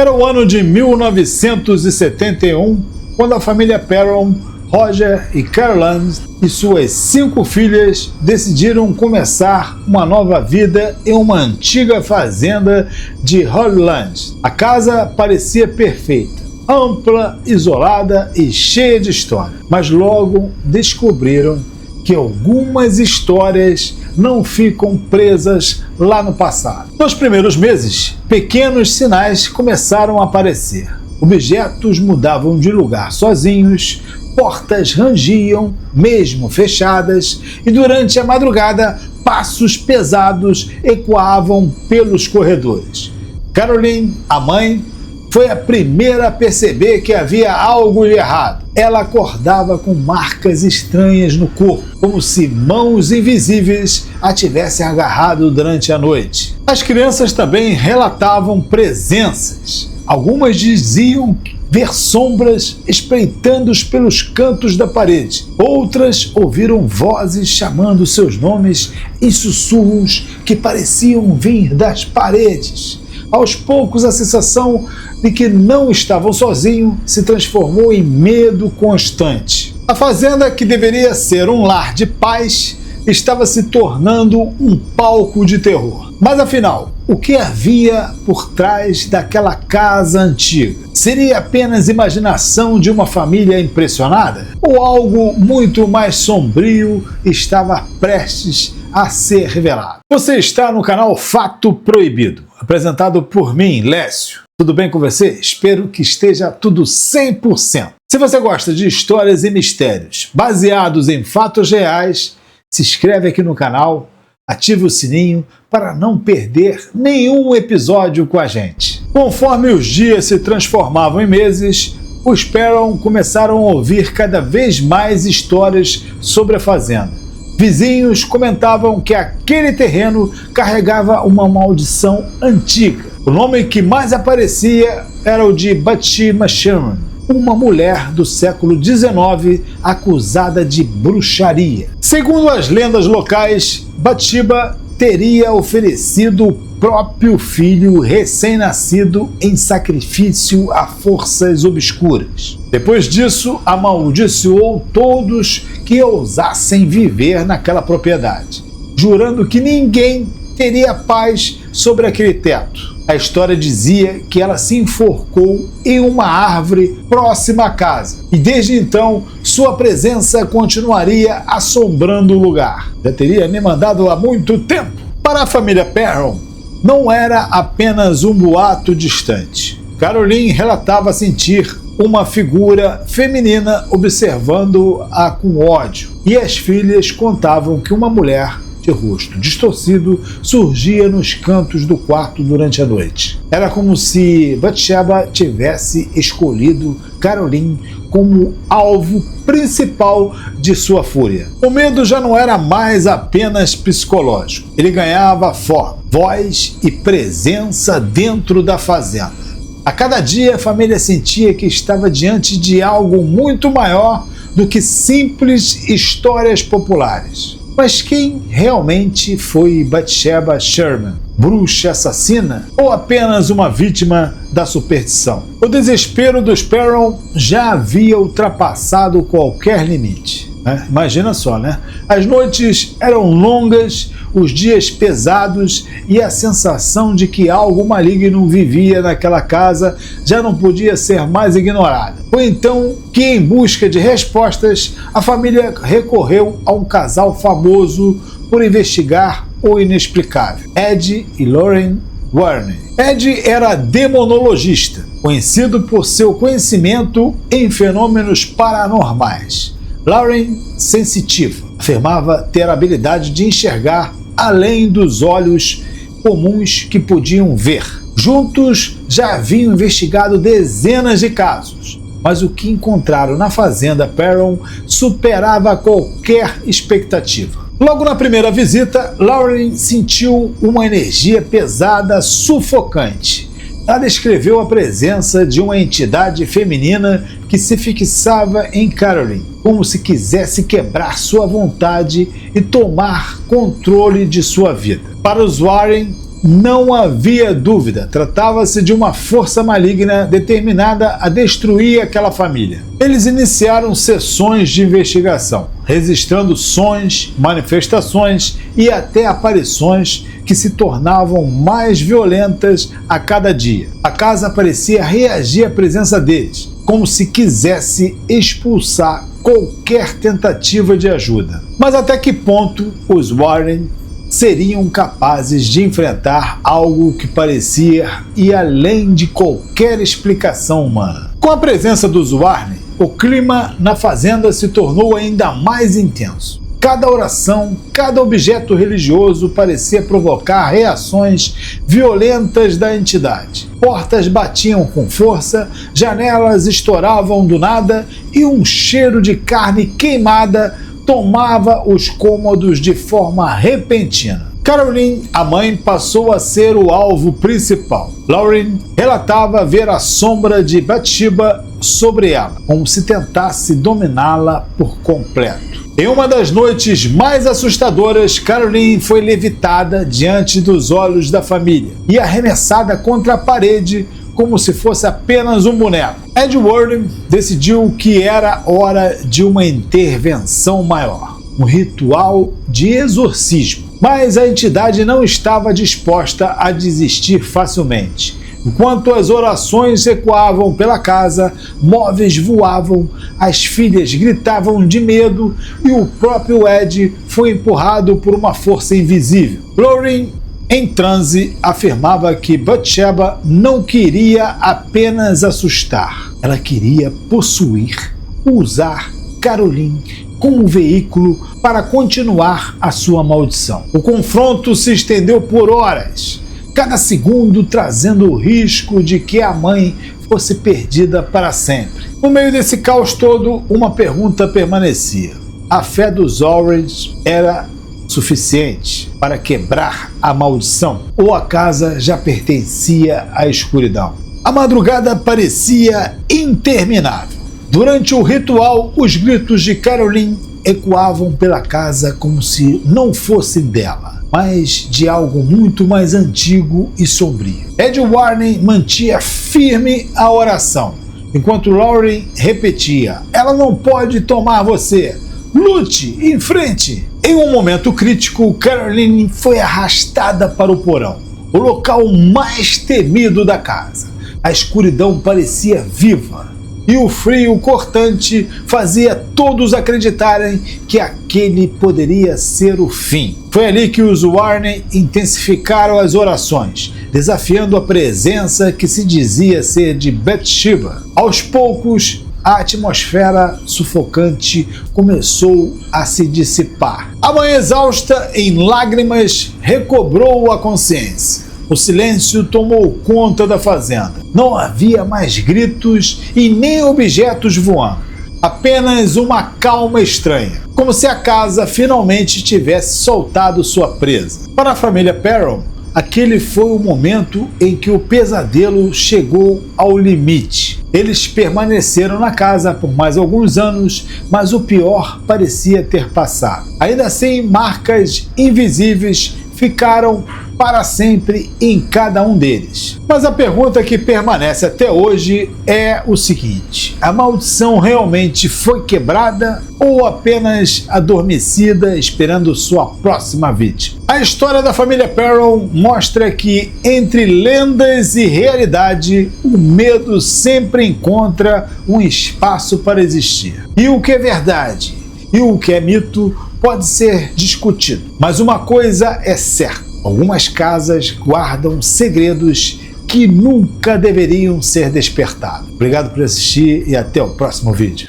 Era o ano de 1971, quando a família Perron, Roger e Caroline e suas 5 filhas decidiram começar uma nova vida em uma antiga fazenda de Hollyland. A casa parecia perfeita, ampla, isolada e cheia de história, mas logo descobriram que algumas histórias não ficam presas lá no passado. Nos primeiros meses, pequenos sinais começaram a aparecer. Objetos mudavam de lugar sozinhos, portas rangiam, mesmo fechadas, e durante a madrugada, passos pesados ecoavam pelos corredores. Caroline, a mãe, foi a primeira a perceber que havia algo de errado. Ela acordava com marcas estranhas no corpo, como se mãos invisíveis a tivessem agarrado durante a noite. As crianças também relatavam presenças. Algumas diziam ver sombras espreitando-os pelos cantos da parede. Outras ouviram vozes chamando seus nomes em sussurros que pareciam vir das paredes. Aos poucos, a sensação de que não estavam sozinhos se transformou em medo constante. A fazenda, que deveria ser um lar de paz, estava se tornando um palco de terror. Mas afinal, o que havia por trás daquela casa antiga? Seria apenas imaginação de uma família impressionada? Ou algo muito mais sombrio estava prestes a ser revelado? Você está no canal Fato Proibido, apresentado por mim, Lécio. Tudo bem com você? Espero que esteja tudo 100%. Se você gosta de histórias e mistérios baseados em fatos reais, se inscreve aqui no canal, ative o sininho para não perder nenhum episódio com a gente. Conforme os dias se transformavam em meses, os Perron começaram a ouvir cada vez mais histórias sobre a fazenda. Vizinhos comentavam que aquele terreno carregava uma maldição antiga. O nome que mais aparecia era o de Bathsheba Sherman, uma mulher do século XIX acusada de bruxaria. Segundo as lendas locais, Bathsheba teria oferecido o próprio filho recém-nascido em sacrifício a forças obscuras. Depois disso, amaldiçoou todos que ousassem viver naquela propriedade, jurando que ninguém teria paz sobre aquele teto. A história dizia que ela se enforcou em uma árvore próxima à casa, e desde então sua presença continuaria assombrando o lugar. Já teria me mandado há muito tempo. Para a família Perron, não era apenas um boato distante. Caroline relatava sentir uma figura feminina observando-a com ódio, e as filhas contavam que uma mulher de rosto distorcido surgia nos cantos do quarto durante a noite. Era como se Bathsheba tivesse escolhido Caroline como alvo principal de sua fúria. O medo já não era mais apenas psicológico. Ele ganhava forma, voz e presença dentro da fazenda. A cada dia a família sentia que estava diante de algo muito maior do que simples histórias populares. Mas quem realmente foi Bathsheba Sherman? Bruxa assassina ou apenas uma vítima da superstição? O desespero dos Perron já havia ultrapassado qualquer limite. Imagina só, né? As noites eram longas, os dias pesados e a sensação de que algo maligno vivia naquela casa já não podia ser mais ignorada. Foi então que, em busca de respostas, a família recorreu a um casal famoso por investigar o inexplicável: Ed e Lorraine Warren. Ed era demonologista, conhecido por seu conhecimento em fenômenos paranormais. Lorraine, sensitiva, afirmava ter a habilidade de enxergar além dos olhos comuns que podiam ver. Juntos já haviam investigado dezenas de casos, mas o que encontraram na fazenda Perron superava qualquer expectativa. Logo na primeira visita, Lorraine sentiu uma energia pesada, sufocante. Ela descreveu a presença de uma entidade feminina que se fixava em Caroline, como se quisesse quebrar sua vontade e tomar controle de sua vida. Para os Warren, não havia dúvida, tratava-se de uma força maligna determinada a destruir aquela família. Eles iniciaram sessões de investigação, registrando sons, manifestações e até aparições que se tornavam mais violentas a cada dia. A casa parecia reagir à presença deles, como se quisesse expulsar qualquer tentativa de ajuda. Mas até que ponto os Warren seriam capazes de enfrentar algo que parecia ir além de qualquer explicação humana? Com a presença dos Warren, o clima na fazenda se tornou ainda mais intenso. Cada oração, cada objeto religioso parecia provocar reações violentas da entidade. Portas batiam com força, janelas estouravam do nada e um cheiro de carne queimada tomava os cômodos de forma repentina. Caroline, a mãe, passou a ser o alvo principal. Lauren relatava ver a sombra de Bathsheba sobre ela, como se tentasse dominá-la por completo. Em uma das noites mais assustadoras, Caroline foi levitada diante dos olhos da família e arremessada contra a parede como se fosse apenas um boneco. Ed Warren decidiu que era hora de uma intervenção maior, um ritual de exorcismo. Mas a entidade não estava disposta a desistir facilmente. Enquanto as orações ecoavam pela casa, móveis voavam, as filhas gritavam de medo e o próprio Ed foi empurrado por uma força invisível. Lauren, em transe, afirmava que Bathsheba não queria apenas assustar, ela queria possuir, usar Caroline como veículo para continuar a sua maldição. O confronto se estendeu por horas, cada segundo trazendo o risco de que a mãe fosse perdida para sempre. No meio desse caos todo, uma pergunta permanecia: a fé dos Warrens era suficiente para quebrar a maldição? Ou a casa já pertencia à escuridão? A madrugada parecia interminável. Durante o ritual, os gritos de Caroline ecoavam pela casa como se não fossem dela, mas de algo muito mais antigo e sombrio. Ed Warren mantinha firme a oração, enquanto Lauren repetia: ela não pode tomar você. Lute, em frente! Em um momento crítico, Caroline foi arrastada para o porão, o local mais temido da casa. A escuridão parecia viva e o frio cortante fazia todos acreditarem que aquele poderia ser o fim. Foi ali que os Warren intensificaram as orações, desafiando a presença que se dizia ser de Bathsheba. Aos poucos, a atmosfera sufocante começou a se dissipar. A mãe, exausta, em lágrimas, recobrou a consciência. O silêncio tomou conta da fazenda. Não havia mais gritos e nem objetos voando. Apenas uma calma estranha, como se a casa finalmente tivesse soltado sua presa. Para a família Perron, aquele foi o momento em que o pesadelo chegou ao limite. Eles permaneceram na casa por mais alguns anos, mas o pior parecia ter passado. Ainda assim, marcas invisíveis ficaram para sempre em cada um deles. Mas a pergunta que permanece até hoje é o seguinte: a maldição realmente foi quebrada ou apenas adormecida esperando sua próxima vítima? A história da família Perron mostra que entre lendas e realidade, o medo sempre encontra um espaço para existir. E o que é verdade e o que é mito pode ser discutido. Mas uma coisa é certa: algumas casas guardam segredos que nunca deveriam ser despertados. Obrigado por assistir e até o próximo vídeo.